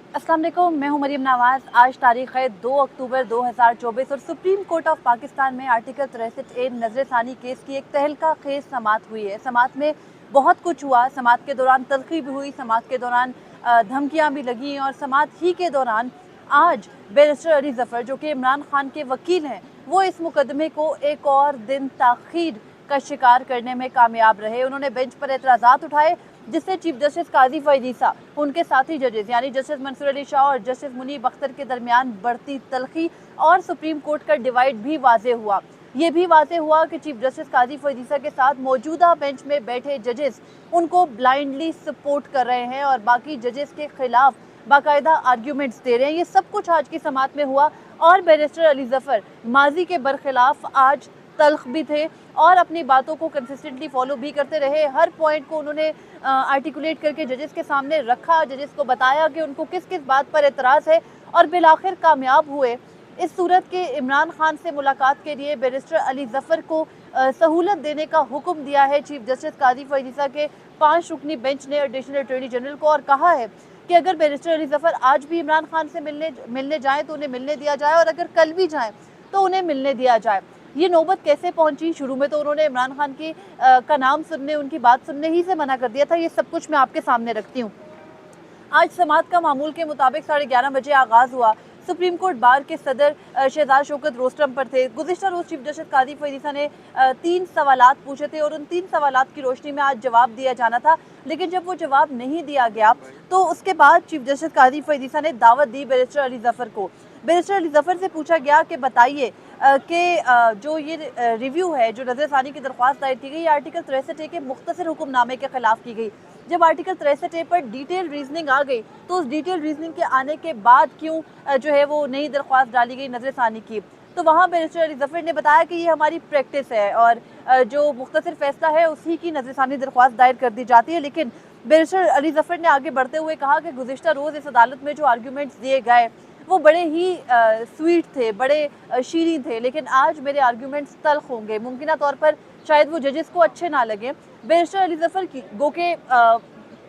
अस्सलाम वालेकुम, मैं हूं मरीम नवाज। आज तारीख है 2 अक्टूबर 2024 और सुप्रीम कोर्ट ऑफ पाकिस्तान में आर्टिकल 63 नजरसानी केस की एक तहलका खेज समाअत हुई है। समाअत में बहुत कुछ हुआ। समाअत के दौरान तल्खी भी हुई, समाअत के दौरान धमकियां भी लगी और समाअत ही के दौरान आज बैरिस्टर अली जफर, जो कि इमरान खान के वकील हैं, वो इस मुकदमे को एक और दिन ताखीर का शिकार करने में कामयाब रहे। उन्होंने बेंच पर एतराज़ात उठाए, जिससे चीफ जस्टिस काजी फैज़ ईसा, उनके साथी जजेस यानी जस्टिस मंसूर अली शाह और जस्टिस मुनीब अख्तर के दरमियान बढ़ती तलखी और सुप्रीम कोर्ट का डिवाइड भी वाजे हुआ। ये भी वाजे हुआ कि चीफ जस्टिस काजी फैज़ ईसा के साथ मौजूदा बेंच में बैठे जजेस उनको ब्लाइंडली सपोर्ट कर रहे हैं और बाकी जजेस के खिलाफ बाकायदा आर्ग्यूमेंट्स दे रहे हैं। ये सब कुछ आज की समाअत में हुआ और बैरिस्टर अली जफर माजी के बरखिलाफ आज तल्ख भी थे और अपनी बातों को कंसिस्टेंटली फॉलो भी करते रहे। हर पॉइंट को उन्होंने आर्टिकुलेट करके जजेस के सामने रखा, जजेस को बताया कि उनको किस किस बात पर एतराज़ है और बिलाखिर कामयाब हुए। इस सूरत के इमरान खान से मुलाकात के लिए बैरिस्टर अली जफर को सहूलत देने का हुक्म दिया है चीफ जस्टिस काजी फैज़ ईसा के 5 रुकनी बेंच ने एडिशनल अटॉर्नी जनरल को, और कहा है कि अगर बैरिस्टर अली जफर आज भी इमरान खान से मिलने जाएं तो उन्हें मिलने दिया जाए, और अगर कल भी जाएं तो उन्हें मिलने दिया जाए। ये नौबत कैसे पहुंची? शुरू में तो उन्होंने इमरान खान की का नाम सुनने, उनकी बात सुनने ही से मना कर दिया था। ये सब कुछ मैं आपके सामने रखती हूँ। आज समाअत का मामूल के मुताबिक 11:30 बजे आगाज़ हुआ। सुप्रीम कोर्ट बार के सदर शहजाद शौकत रोस्टम पर थे। गुज़िश्ता रोज़ चीफ जस्टिस काजी फैज़ ईसा ने 3 सवालात पूछे थे और उन 3 सवालात की रोशनी में आज जवाब दिया जाना था, लेकिन जब वो जवाब नहीं दिया गया तो उसके बाद चीफ जस्टिस काजी फैज़ ईसा ने दावत दी बैरिस्टर अली जफर को। बैरिस्टर अली जफर से पूछा गया कि बताइए कि जो ये रिव्यू है, जो नजरसानी की दरख्वास्त दायर की गई, आर्टिकल 63 के मुख्तसर हुक्मनामे के खिलाफ की गई। जब आर्टिकल 63 पर डिटेल रीजनिंग आ गई तो उस डिटेल रीजनिंग के आने के बाद क्यों जो है वो नई दरख्वास्त डाली गई नजरसानी की? तो वहाँ बैरिस्टर अली जफर ने बताया कि ये हमारी प्रैक्टिस है और जो मुख्तसर फैसला है उसी की नजरसानी दरख्वास्त दायर कर दी जाती है। लेकिन बैरिस्टर अली जफर ने आगे बढ़ते हुए कहा कि गुज़िश्ता रोज़ इस अदालत में जो आर्ग्यूमेंट्स दिए गए वो बड़े ही स्वीट थे, बड़े शीरीं थे, लेकिन आज मेरे आर्ग्यूमेंट्स तल्ख होंगे। मुमकिन तौर पर शायद वो जजेस को अच्छे ना लगे। बैरिस्टर अली जफर की गो के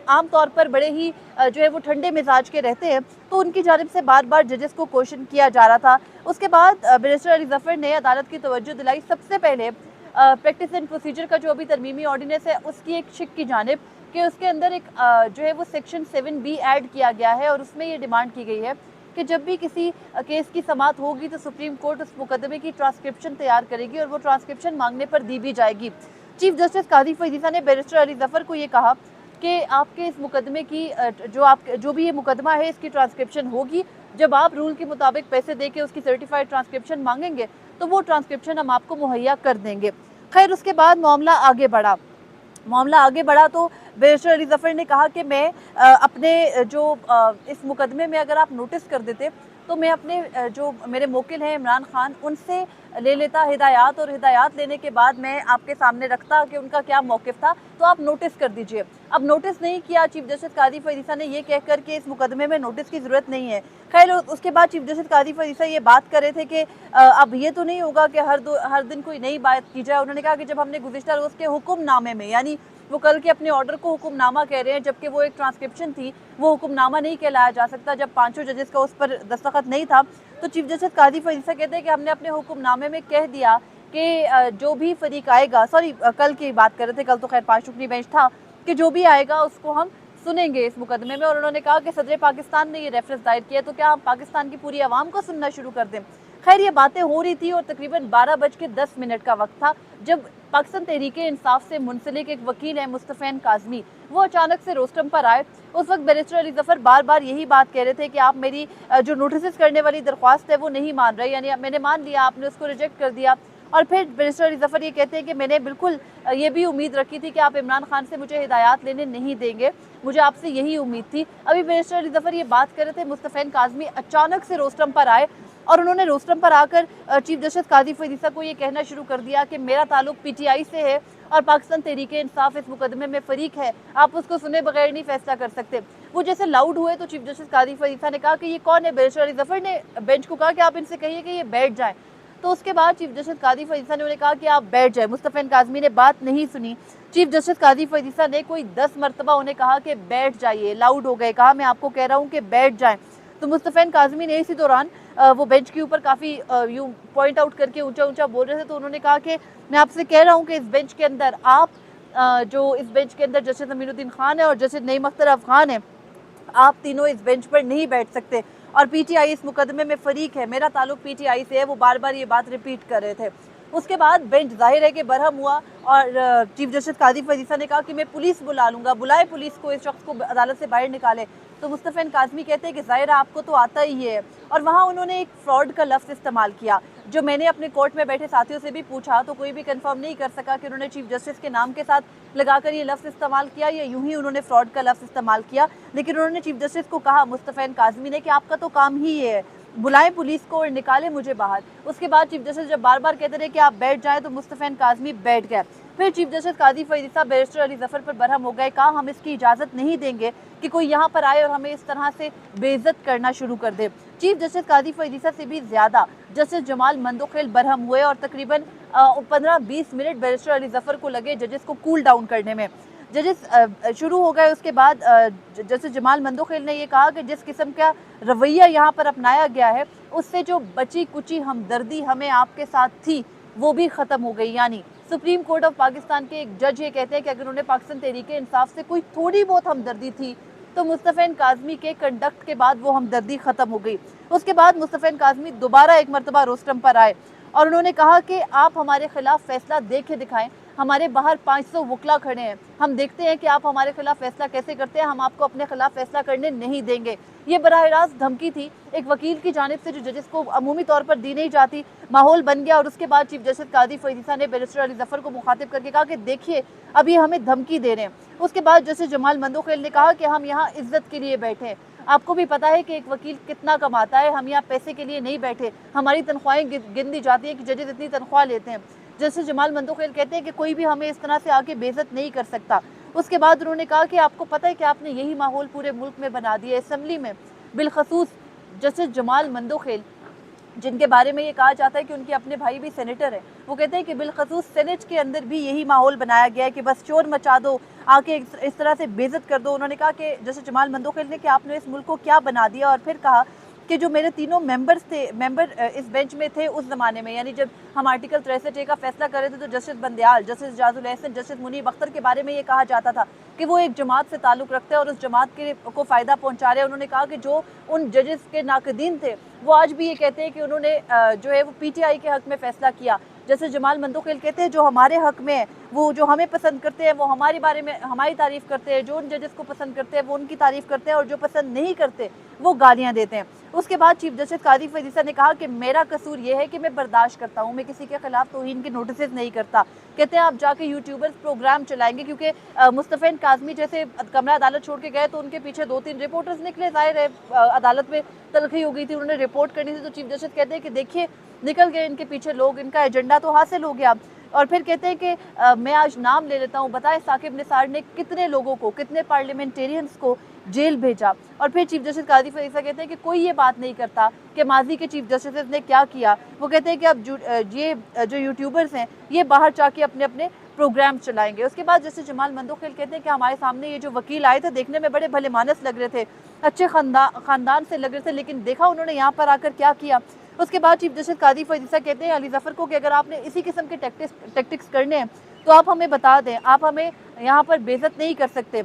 आम तौर पर बड़े ही जो है वो ठंडे मिजाज के रहते हैं, तो उनकी जानिब से बार बार जजेस को क्वेश्चन किया जा रहा था। उसके बाद बैरिस्टर अली जफर ने अदालत की तवज्जो दिलाई सबसे पहले प्रैक्टिस एंड प्रोसीजर का जो अभी तरमीमी ऑर्डिनेंस है उसकी एक शिक की जानिब, कि उसके अंदर एक जो है वो सेक्शन 7B ऐड किया गया है और उसमें ये डिमांड की गई है कि जब भी किसी केस की समाअत होगी तो सुप्रीम कोर्ट उस मुकदमे की ट्रांसक्रिप्शन तैयार करेगी और वो ट्रांसक्रिप्शन मांगने पर दी भी जाएगी। चीफ जस्टिस काजी फैज़ ईसा ने बैरिस्टर अली जफर को ये कहा कि आपके इस मुकदमे की जो भी ये मुकदमा है इसकी ट्रांसक्रिप्शन होगी। जब आप रूल के मुताबिक पैसे दे के उसकी सर्टिफाइड ट्रांसक्रिप्शन मांगेंगे तो वो ट्रांसक्रिप्शन हम आपको मुहैया कर देंगे। खैर, उसके बाद मामला आगे बढ़ा तो बैरिस्टर अली जफर ने कहा कि मैं अपने जो इस मुकदमे में अगर आप नोटिस कर देते तो मैं अपने जो मेरे मोकिल हैं इमरान खान, उनसे ले लेता हिदायत, और हिदायत लेने के बाद मैं आपके सामने रखता कि उनका क्या मौक़िफ़ था, तो आप नोटिस कर दीजिए। अब नोटिस नहीं किया चीफ जस्टिस काजी फैज़ ईसा ने, ये कहकर कि इस मुकदमे में नोटिस की ज़रूरत नहीं है। खैर, उसके बाद चीफ जस्टिस काजी फैज़ ईसा ये बात कर रहे थे कि अब ये तो नहीं होगा कि हर दिन कोई नई बात की जाए। उन्होंने कहा कि जब हमने गुज़िश्ता रोज़ के हुक्मनामे में, यानी वो कल के अपने ऑर्डर को हुक्मनामा कह रहे हैं जबकि वो एक ट्रांसक्रिप्शन थी, वो हुक्मनामा नहीं कहलाया जा सकता जब 5 जजेस का उस पर दस्तखत नहीं था। तो चीफ जस्टिस काजी फैज़ ईसा कहते हैं कि हमने अपने हुक्मनामे में कह दिया कि जो भी फरीक आएगा, कल की बात कर रहे थे, कल तो खैर 5 रुकनी बेंच था, कि जो भी आएगा उसको हम सुनेंगे इस मुकदमे में। और उन्होंने कहा कि सदर पाकिस्तान ने ये रेफरेंस दायर किया तो क्या हम पाकिस्तान की पूरी आवाम को सुनना शुरू कर दें? खैर, ये बातें हो रही थी और तकरीबन 12:10 का वक्त था जब पाकिस्तान तहरीके इंसाफ से मुंसलिक एक वकील है मुस्तफ़ैन काज़मी, वो अचानक से रोस्टम पर आए। उस वक्त बैरिस्टर अली जफर बार बार यही बात कह रहे थे कि आप मेरी जो नोटिस करने वाली दरख्वास्त है वो नहीं मान रहे, यानी मैंने मान लिया, आपने उसको रिजेक्ट कर दिया। और फिर बैरिस्टर अली जफर ये कहते हैं कि मैंने बिल्कुल ये भी उम्मीद रखी थी कि आप इमरान खान से मुझे हिदायत लेने नहीं देंगे, मुझे आपसे यही उम्मीद थी। अभी बैरिस्टर अली जफर ये बात कर रहे थे, मुस्तफ़ैन काज़मी अचानक से रोस्टम पर आए और उन्होंने रोस्टम पर आकर चीफ जस्टिस काजी फैज़ ईसा को ये कहना शुरू कर दिया कि मेरा ताल्लुक PTI से है और पाकिस्तान तहरीके इंसाफ इस मुकदमे में फरीक है, आप उसको सुने बगैर नहीं फैसला कर सकते। वो जैसे लाउड हुए तो चीफ जस्टिस काजी फैज़ ईसा ने कहा कि ये कौन है? बैरिस्टर अली जफर ने बेंच को कहा कि आप इनसे कहिए कि ये बैठ जाएं। तो उसके बाद चीफ जस्टिस काजी फैज़ ईसा ने उन्हें कहा कि आप बैठ जाए। मुस्तफ़ैन काज़मी ने बात नहीं सुनी। चीफ जस्टिस काजी फैज़ ईसा ने कोई 10 मरतबा उन्हें कहा कि बैठ जाइए, लाउड हो गए, कहा मैं आपको कह रहा हूँ कि बैठ जाएं। तो मुस्तफ़ैन काज़मी ने इसी दौरान वो बेंच के ऊपर काफ़ी यूँ पॉइंट आउट करके ऊंचा बोल रहे थे। तो उन्होंने कहा कि मैं आपसे कह रहा हूँ कि इस बेंच के अंदर आप जो इस बेंच के अंदर जस्टिस अमीनुद्दीन खान है और जस्टिस नईम अख्तर अफ़गान है, आप तीनों इस बेंच पर नहीं बैठ सकते। और पीटीआई इस मुकदमे में फरीक है, मेरा ताल्लुक पीटीआई से है, वो बार बार ये बात रिपीट कर रहे थे। उसके बाद बेंच जाहिर है कि बरहम हुआ और चीफ जस्टिस काजी फरीद ईसा ने कहा कि मैं पुलिस बुला लूंगा, बुलाए पुलिस को, इस शख्स को अदालत से बाहर निकाले। तो मुस्तफ़ैन काज़मी कहते हैं कि ज़ाहिर आपको तो आता ही है। और वहाँ उन्होंने एक फ्रॉड का लफ्ज़ इस्तेमाल किया, जो मैंने अपने कोर्ट में बैठे साथियों से भी पूछा तो कोई भी कंफर्म नहीं कर सका कि उन्होंने चीफ जस्टिस के नाम के साथ लगाकर ये लफ्ज़ इस्तेमाल किया या यूं ही उन्होंने फ्रॉड का लफ्ज़ इस्तेमाल किया। लेकिन उन्होंने चीफ जस्टिस को कहा, मुस्तफ़ैन काज़मी ने, कि आपका तो काम ही ये है, बुलाएं पुलिस को और निकाले मुझे बाहर। उसके बाद चीफ जस्टिस जब बार बार कहते रहे कि आप बैठ जाएं तो मुस्तफ़ैन काज़मी बैठ गए। फिर चीफ जस्टिस काजी फरीद ईसा बैरिस्टर अली ज़फ़र पर बरहम हो गए। कहा, हम इसकी इजाज़त नहीं देंगे कि कोई यहाँ पर आए और हमें इस तरह से बेइज्जत करना शुरू कर दे। चीफ जस्टिस काजी फरीद ईसा से भी ज़्यादा जस्टिस जमाल मंदोखेल बरहम हुए और तकरीबन 15-20 मिनट बैरिस्टर अली ज़फ़र को लगे जजेस को कूल डाउन करने में। जजेस शुरू हो गए। उसके बाद जस्टिस जमाल मंदोखेल ने ये कहा कि जिस किस्म का रवैया यहाँ पर अपनाया गया है, उससे जो बची कुची हमदर्दी हमें आपके साथ थी वो भी ख़त्म हो गई। यानी सुप्रीम कोर्ट ऑफ पाकिस्तान के एक जज ये कहते हैं कि अगर उन्हें पाकिस्तान तहरीक इंसाफ से कोई थोड़ी बहुत हमदर्दी थी तो मुस्तफ़ैन काज़मी के कंडक्ट के बाद वो हमदर्दी ख़त्म हो गई। उसके बाद मुस्तफ़ैन काज़मी दोबारा एक मरतबा रोस्टम पर आए और उन्होंने कहा कि आप हमारे खिलाफ फैसला दे के दिखाएं, हमारे बाहर 500 वकला खड़े हैं, हम देखते हैं कि आप हमारे खिलाफ फैसला कैसे करते हैं, हम आपको अपने खिलाफ फैसला करने नहीं देंगे। ये बराह रास्त धमकी थी एक वकील की जानिब से जो जजेस को अमूमी तौर पर दी नहीं जाती। माहौल बन गया और उसके बाद चीफ जस्टिस काजी फरीद ईसा ने बैरिस्टर अली ज़फ़र को मुखातिब करके कहा कि देखिए अब ये हमें धमकी दे रहे हैं। उसके बाद जस्टिस जमाल मंदोखेल ने कहा कि हम यहाँ इज्जत के लिए बैठे हैं, आपको भी पता है कि एक वकील कितना कमाता है, हम यहाँ पैसे के लिए नहीं बैठे, हमारी तनख्वाहें गिन दी जाती है कि जजेस इतनी तनख्वाह लेते हैं। जस्टिस जमाल मंदोखेल कहते हैं कि कोई भी हमें इस तरह से आके बेइज्जत नहीं कर सकता। उसके बाद उन्होंने कहा कि आपको पता है कि आपने यही माहौल पूरे मुल्क में बना दिया। असम्बली में बिलखसूस जस्टिस जमाल मंदोखेल, जिनके बारे में ये कहा जाता है कि उनके अपने भाई भी सेनेटर हैं, वो कहते हैं कि बिलखसूस सेनेट के अंदर भी यही माहौल बनाया गया है कि बस शोर मचा दो, आके इस तरह से बेइज्जत कर दो। उन्होंने कहा कि जस्टिस जमाल मंदोखेल ने कि आपने इस मुल्क को क्या बना दिया। और फिर कहा कि जो मेरे तीनों मेंबर इस बेंच में थे उस ज़माने में, यानी जब हम आर्टिकल 63A का फैसला कर रहे थे तो Justice Bandial, Justice Ijazul Ahsan, Justice Munib Akhtar के बारे में ये कहा जाता था कि वो एक जमात से ताल्लुक़ रखते हैं और उस जमात को फ़ायदा पहुँचा रहे हैं। उन्होंने कहा कि जो उन जजेस के नाक़दीन थे वो आज भी ये कहते हैं कि उन्होंने जो है वो पीटीआई के हक़ में फ़ैसला किया। जैसे जमाल मंदोखेल कहते हैं जो हमारे हक़ में है, वो जो हमें पसंद करते हैं वो हमारे बारे में हमारी तारीफ़ करते हैं, जो उन जजेस को पसंद करते हैं वो उनकी तारीफ़ करते हैं और जो पसंद नहीं करते वो गालियाँ देते हैं। उसके बाद चीफ जस्टिस काजी फरीद ईसा ने कहा कि मेरा कसूर ये है कि मैं बर्दाश्त करता हूँ, मैं किसी के खिलाफ तौहीन के नोटिस नहीं करता। कहते हैं आप जाके यूट्यूबर्स प्रोग्राम चलाएंगे, क्योंकि मुस्तफ़ैन काज़मी जैसे कमरा अदालत छोड़ के गए तो उनके पीछे 2-3 रिपोर्टर्स निकले। ज़ाहिर है अदालत में तलखी हो गई थी, उन्होंने रिपोर्ट करनी थी। तो चीफ जस्टिस कहते हैं कि देखिए निकल गए इनके पीछे लोग, इनका एजेंडा तो हासिल हो गया। और फिर कहते हैं कि मैं आज नाम ले लेता हूँ, बताएं साकिब निसार ने कितने लोगों को, कितने पार्लियामेंटेरियंस को जेल भेजा। और फिर चीफ जस्टिस काजी फरीद ईसा कहते हैं कि कोई ये बात नहीं करता कि माजी के चीफ जस्टिस ने क्या किया। वो कहते हैं कि अब ये जो यूट्यूबर्स हैं ये बाहर जाके अपने अपने प्रोग्राम चलाएंगे। उसके बाद जस्टिस जमाल मंदोखेल कहते हैं कि हमारे सामने ये जो वकील आए थे देखने में बड़े भले मानस लग रहे थे, अच्छे खानदान से लग रहे थे, लेकिन देखा उन्होंने यहाँ पर आकर क्या किया। उसके बाद चीफ जस्टिस काजी फरीद ईसा कहते हैं अली ज़फ़र को कि अगर आपने इसी किस्म के टैक्टिक्स करने हैं तो आप हमें बता दें, आप हमें यहाँ पर बेइज्जत नहीं कर सकते।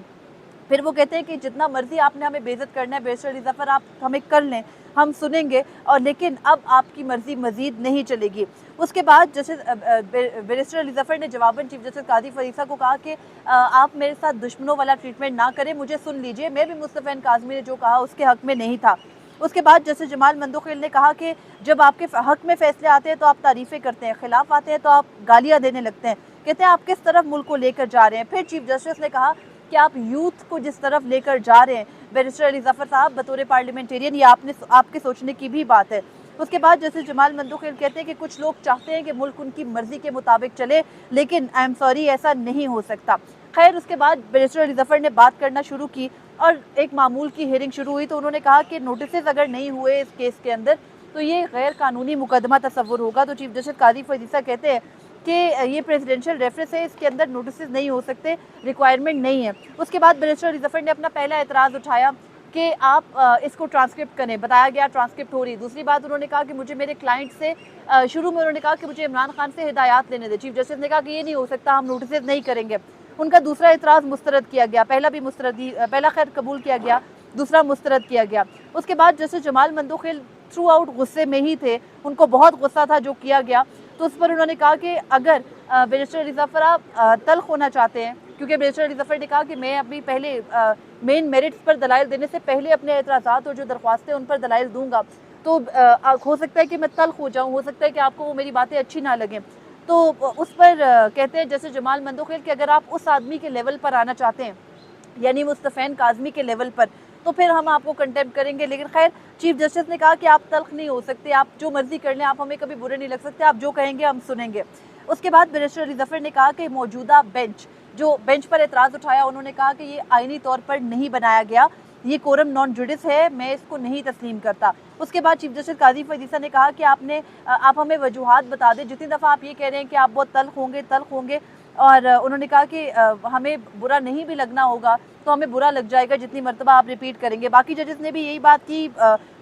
फिर वो कहते हैं कि जितना मर्जी आपने हमें बेइज्जत करना है बैरिस्टर अली ज़फ़र, आप हमें कर लें, हम सुनेंगे, और लेकिन अब आपकी मर्जी मजीद नहीं चलेगी। उसके बाद जस्टिस बैरिस्टर अली ज़फ़र ने जवाबन चीफ जस्टिस काजी फरीद ईसा को कहा कि आप मेरे साथ दुश्मनों वाला ट्रीटमेंट ना करें, मुझे सुन लीजिए, मैं भी मुस्तफ़ैन काज़मी ने जो कहा उसके हक़ में नहीं था। उसके बाद जस्टिस जमाल मंदोखेल ने कहा कि जब आपके हक़ में फ़ैसले आते हैं तो आप तारीफ़ें करते हैं, खिलाफ आते हैं तो आप गालियाँ देने लगते हैं। कहते हैं आप किस तरफ मुल्क को लेकर जा रहे हैं। फिर चीफ जस्टिस ने कहा कि आप यूथ को जिस तरफ लेकर जा रहे हैं बैरिस्टर अली ज़फ़र साहब बतौर पार्लियामेंटेरियन, ये आपके सोचने की भी बात है। उसके बाद जस्टिस जमाल मंदोखेल कहते हैं कि कुछ लोग चाहते हैं कि मुल्क उनकी मर्जी के मुताबिक चले, लेकिन आई एम सॉरी ऐसा नहीं हो सकता। खैर उसके बाद बैरिस्टर अली ज़फ़र ने बात करना शुरू की और एक मामूल की हेयरिंग शुरू हुई। तो उन्होंने कहा कि नोटिस अगर नहीं हुए इस केस के अंदर तो ये गैर कानूनी मुकदमा तस्वुर होगा। तो चीफ जस्टिस काजी फरीद ईसा कहते हैं कि ये प्रेसिडेंशियल रेफरेंस है, इसके अंदर नोटिस नहीं हो सकते, रिक्वायरमेंट नहीं है। उसके बाद बैरिस्टर अली ज़फ़र ने अपना पहला एतराज़ उठाया कि आप इसको ट्रांसक्रिप्ट करें, बताया गया ट्रांसक्रिप्ट हो रही। दूसरी बात उन्होंने कहा कि मुझे मेरे क्लाइंट से शुरू में उन्होंने कहा कि मुझे इमरान खान से हिदायत लेने दें। चीफ जस्टिस ने कहा कि ये नहीं हो सकता, हम नोटिस नहीं करेंगे। उनका दूसरा एतराज़ मुस्तरद किया गया, पहला खैर कबूल किया गया, दूसरा मुस्तरद किया गया। उसके बाद justice Jamal Mandokhel through out गुस्से में ही थे, उनको बहुत गुस्सा था जो किया गया। तो उस पर उन्होंने कहा कि अगर बैरिस्टर अली ज़फ़र आप तल्ख़ होना चाहते हैं, क्योंकि बैरिस्टर अली ज़फ़र ने कहा कि मैं अभी पहले मेन मेरिट्स पर दलाइल देने से पहले अपने एतराज़ात और जो दरख्वास्तें उन पर दलाइल दूंगा, तो हो सकता है कि मैं तल्ख़ हो जाऊँ, हो सकता है कि आपको वो मेरी बातें अच्छी ना लगें। तो उस पर कहते हैं जैसे जमाल मंदोखेल कि अगर आप उस आदमी के लेवल पर आना चाहते हैं, यानी मुस्तफ़ैन काज़मी के लेवल पर, तो फिर हम आपको कंटेम्प्ट करेंगे। लेकिन खैर चीफ जस्टिस ने कहा कि आप तल्ख़ नहीं हो सकते, आप जो मर्जी कर लें, आप हमें कभी बुरे नहीं लग सकते, आप जो कहेंगे हम सुनेंगे। उसके बाद बैरिस्टर अली ज़फ़र ने कहा कि मौजूदा बेंच पर एतराज़ उठाया, उन्होंने कहा कि ये आइनी तौर पर नहीं बनाया गया, ये कोरम नॉन जुडिस है, मैं इसको नहीं तस्लीम करता। उसके बाद चीफ जस्टिस काजी फैज़ ने कहा कि आप हमें वजूहात बता दें, जितनी दफ़ा आप ये कह रहे हैं कि आप बहुत तल्ख़ होंगे, और उन्होंने कहा कि हमें बुरा नहीं भी लगना होगा तो हमें बुरा लग जाएगा जितनी मरतबा आप रिपीट करेंगे। बाकी जजेस ने भी यही बात की।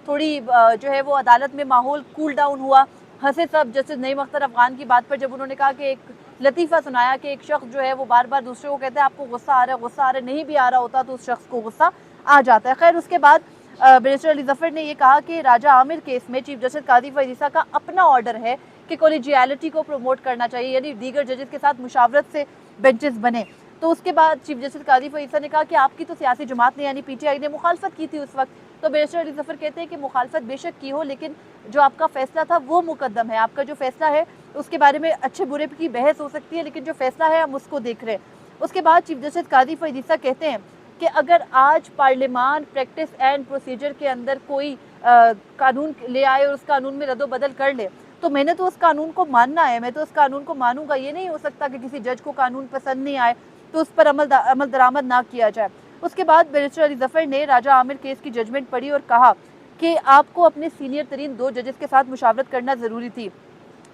थोड़ी जो है वो अदालत में माहौल कूल डाउन हुआ। हंसे सब जस्टिस नईम अख्तर अफगान की बात पर, जब उन्होंने कहा कि एक लतीफ़ा सुनाया कि एक शख्स जो है वो बार बार दूसरे को कहता है आपको गुस्सा आ रहा है, नहीं भी आ रहा होता तो उस शख्स को गुस्सा आ जाता है। खैर उसके बाद बैरिस्टर अली ज़फ़र ने यह कहा कि राजा आमिर केस में चीफ जस्टिस काजी फैज़ का अपना ऑर्डर है कि कॉलेजियलिटी को प्रमोट करना चाहिए, यानी दीगर जजेस के साथ मुशावरत से बेंचेस बने। तो उसके बाद चीफ जस्टिस काजी फैज़ ने कहा कि आपकी तो सियासी जमात ने यानी PTI ने मुखालफत की थी उस वक्त। तो बैरिस्टर अली ज़फ़र कहते हैं कि मुखालफत बेशक की हो, लेकिन जो आपका फैसला था वो मुकद्दम है। आपका जो फैसला है उसके बारे में अच्छे बुरे की बहस हो सकती है, लेकिन जो फैसला है हम उसको देख रहे हैं। उसके बाद चीफ जस्टिस काजी फैज़ कहते हैं कि अगर आज पार्लियामान प्रैक्टिस एंड प्रोसीजर के अंदर कोई कानून ले आए और उस कानून में रद्दो-बदल कर ले, तो मैंने तो उस कानून को मानना है, मैं तो उस कानून को मानूंगा। ये नहीं हो सकता कि किसी जज को कानून पसंद नहीं आए तो उस पर अमल दरामद ना किया जाए। उसके बाद बैरिस्टर अली ज़फ़र ने राजा आमिर केस की जजमेंट पढ़ी और कहा कि आपको अपने सीनियर तरीन 2 जजेस के साथ मुशावरत करना ज़रूरी थी।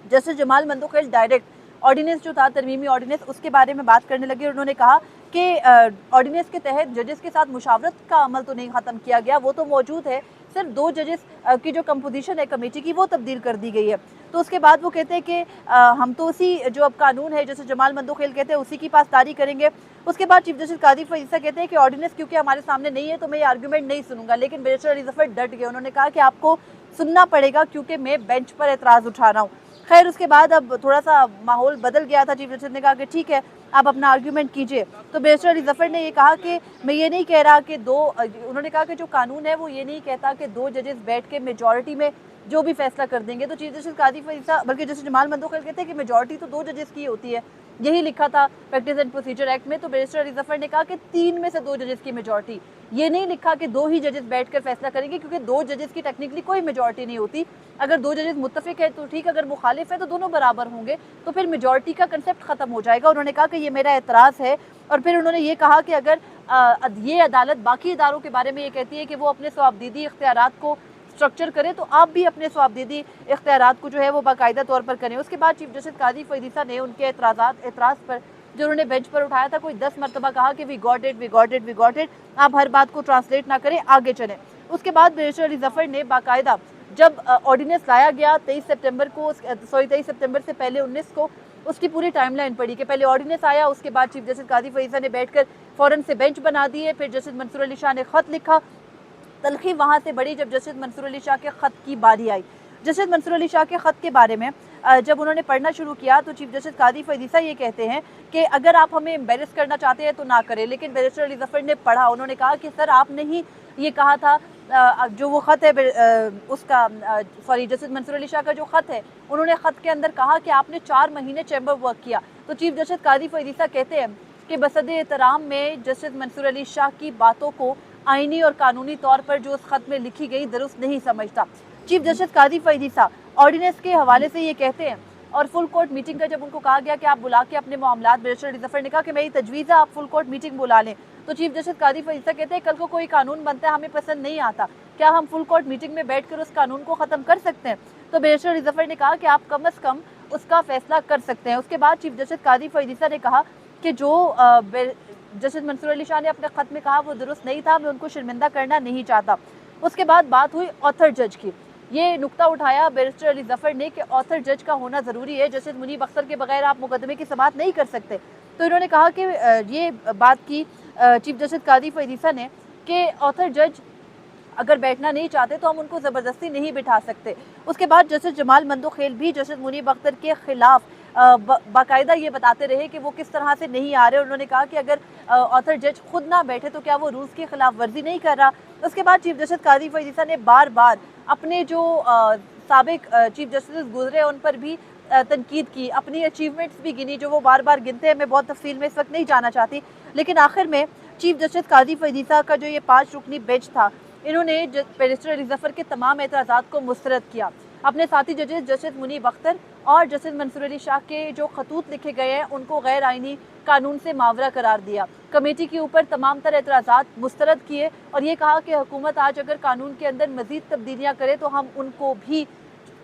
Justice Jamal Mandokhail direct ordinance जो था, तरमीमी ऑर्डिनेंस, उसके बारे में बात करने लगे। उन्होंने कहा कि ऑर्डिनेंस के तहत जजेस के साथ मुशावरत का अमल तो नहीं ख़त्म किया गया, वो तो मौजूद है, सिर्फ 2 जजेस की जो कंपोजिशन है कमेटी की वो तब्दील कर दी गई है। तो उसके बाद वो कहते हैं कि हम तो उसी जो अब कानून है जैसे जमाल मंदोखेल कहते हैं उसी की पासदारी करेंगे। उसके बाद चीफ जस्टिस काजी फैज़ कहते हैं कि ऑर्डिनेंस क्योंकि हमारे सामने नहीं है तो मैं ये आर्गूमेंट नहीं सुनूंगा। लेकिन बैरिस्टर अली ज़फ़र डट गए, उन्होंने कहा कि आपको सुनना पड़ेगा क्योंकि मैं बेंच पर एतराज़ उठा रहा हूँ। खैर उसके बाद अब थोड़ा सा माहौल बदल गया था। चीफ जस्टिस ने कहा कि ठीक है आप अपना आर्ग्यूमेंट कीजिए। तो बैरिस्टर अली ज़फ़र ने ये कहा कि मैं ये नहीं कह रहा कि उन्होंने कहा कि जो कानून है वो ये नहीं कहता कि 2 जजेस बैठ के मेजॉरिटी में जो भी फैसला कर देंगे। तो चीफ जस्टिस काजी फैज़ बल्कि जस्टिस जमाल मंदोखेल कहते हैं कि मेजॉरिटी तो 2 जजेस की होती है, यही लिखा था प्रैक्टिस एंड प्रोसीजर एक्ट में। तो बैरिस्टर अली ज़फ़र ने कहा कि 3 में से 2 जजेस की मेजॉरिटी, ये नहीं लिखा कि 2 ही जजेस बैठकर फैसला करेंगे, क्योंकि 2 जजेस की टेक्निकली कोई मेजॉरिटी नहीं होती। अगर 2 जजेस मुत्तफिक है तो ठीक, अगर मुखालिफ है तो दोनों बराबर होंगे, तो फिर मेजॉरिटी का कंसेप्ट खत्म हो जाएगा। उन्होंने कहा कि ये मेरा एतराज़ है। और फिर उन्होंने ये कहा कि अगर ये अदालत बाकी इदारों के बारे में ये कहती है कि वो अपने सवाबदीदी इख्तियारात को स्ट्रक्चर करें, तो आप भी अपने सवाबदीदी इख्तियारात को जो है वो बाकायदा तौर पर करें। उसके बाद चीफ जस्टिस काजी फैज़ ने उनके एतराज़ पर जो उन्होंने बेंच पर उठाया था कोई 10 मरतबा कहा कि वी गॉट इट, आप हर बात को ट्रांसलेट ना करें, आगे चलें। उसके बाद बैरिस्टर अली ज़फ़र ने बाकायदा जब ऑर्डिनेंस लाया गया 23 सितंबर से पहले 19 को, उसकी पूरी टाइमलाइन पड़ी कि पहले ऑर्डिनेंस आया, उसके बाद चीफ जस्टिस काजी फैज़ ने बैठकर फ़ौरन से बेंच बना दिए। फिर जस्टिस मंसूर अली शाह ने ख़त लिखा। तलखी वहाँ से बड़ी जब जस्टिस मंसूर अली शाह के ख़त की बारी आई। जस्टिस मंसूर अली शाह के ख़त के बारे में जब उन्होंने पढ़ना शुरू किया तो चीफ जस्टिस काजी फैज़ ये कहते हैं कि अगर आप हमें एम्बेरस करना चाहते हैं तो ना करें। लेकिन बैरिस्टर अली ज़फ़र ने पढ़ा, उन्होंने कहा कि सर आपने ही ये कहा था, जो वो ख़त है उसका जस्टिस मंसूर अली शाह का जो ख़त है, उन्होंने ख़त के अंदर कहा कि आपने 4 महीने चैम्बर वर्क किया। तो चीफ जस्टिस काजी फैज़ कहते हैं कि बसद एहतराम में जस्टिस मंसूर अली शाह की बातों को आईनी और कानूनी तौर पर जो उस ख़त में लिखी गई दुरुस्त नहीं समझता। चीफ जस्टिस काजी फैज़ ऑर्डिनेंस के हवाले से ये कहते हैं। और फुल कोर्ट मीटिंग का जब उनको कहा गया कि आप बुला के अपने मामलात, बैरिस्टर अली ज़फ़र ने कहा कि मेरी तजवीज़ है आप फुल कोर्ट मीटिंग बुला लें। तो चीफ जस्टिस काजी फैज़ कहते हैं कल को कोई कानून बनता है हमें पसंद नहीं आता, क्या हम फुल कोर्ट मीटिंग में बैठकर उस कानून को ख़त्म कर सकते हैं? तो बैरिस्टर अली ज़फ़र ने कहा कि आप कम अज़ कम उसका फैसला कर सकते हैं। उसके बाद चीफ जस्टिस काजी फैज़ ने कहा कि जो जस्टिस मंसूर अली शाह ने अपने खत में कहा वो दुरुस्त नहीं था, मैं उनको शर्मिंदा करना नहीं चाहता। उसके बाद बात हुई ऑथर जज की। ये नुक्ता उठाया बैरिस्टर अली जफर ने कि ऑथर जज का होना ज़रूरी है, जस्टिस मुनीब अख्तर के बगैर आप मुकदमे की समाअत नहीं कर सकते। तो इन्होंने कहा कि ये बात की चीफ जस्टिस कादी फैजीसा ने कि ऑथर जज अगर बैठना नहीं चाहते तो हम उनको ज़बरदस्ती नहीं बिठा सकते। उसके बाद जस्टिस जमाल मंदोखेल भी जस्टिस मुनीब अख्तर के खिलाफ बाकायदा ये बताते रहे कि वो किस तरह से नहीं आ रहे। उन्होंने कहा कि अगर ऑथर जज खुद ना बैठे तो क्या वो रूल्स की खिलाफ वर्जी नहीं कर रहा। उसके बाद चीफ जस्टिस कादी फैजीसा ने बार बार अपने जो साबिक चीफ जस्टिस गुजरे उन पर भी तनकीद की, अपनी अचीवमेंट्स भी गिनी जो वो बार बार गिनते हैं। मैं बहुत तफसील में इस वक्त नहीं जाना चाहती, लेकिन आखिर में चीफ जस्टिस कादी फैजीसा का जो ये 5 रुकनी बेंच था, इन्होंने बैरिस्टर अली जफर के तमाम एतराज़ात को मुस्तरद किया। अपने साथी जजेस जस्टिस मुनीब अख्तर और जस्टिस मंसूर अली शाह के जो खतूत लिखे गए हैं उनको गैर आइनी कानून से मावरा करार दिया। कमेटी के ऊपर तमाम तर एतराज़ात मुस्तरद किए और ये कहा कि हुकूमत आज अगर कानून के अंदर मज़ीद तब्दीलियाँ करे तो हम उनको भी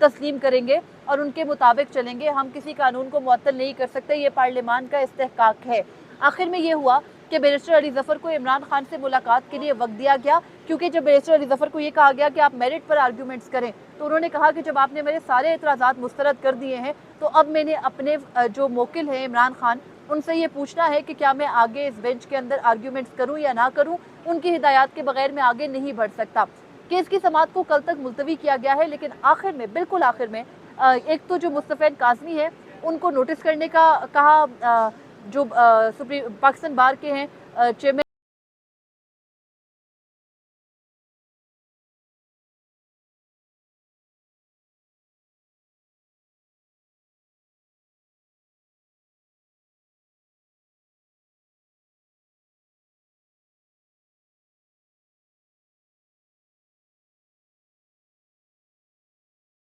तस्लीम करेंगे और उनके मुताबिक चलेंगे। हम किसी कानून को मुअत्तल नहीं कर सकते, ये पार्लियामान का इस्तेहकाक है। आखिर में ये हुआ कि बैरिस्टर अली जफर को इमरान खान से मुलाकात के लिए वक्त दिया गया, क्योंकि जब बैरिस्टर अली जफर को ये कहा गया कि आप मेरिट पर आर्ग्यूमेंट्स करें, तो उन्होंने कहा कि जब आपने मेरे सारे एतराज़ात मुस्तरद कर दिए हैं तो अब मैंने अपने जो मोकिल हैं इमरान खान, उनसे ये पूछना है कि क्या मैं आगे इस बेंच के अंदर आर्ग्यूमेंट्स करूँ या ना करूँ। उनकी हिदायत के बगैर मैं आगे नहीं बढ़ सकता। केस की समाअत को कल तक मुलतवी किया गया है, लेकिन आखिर में, बिल्कुल आखिर में, एक तो जो मुस्तफ़ैन काज़मी है उनको नोटिस करने का कहा, जो सुप्रीम पाकिस्तान बार के हैं चेयरमैन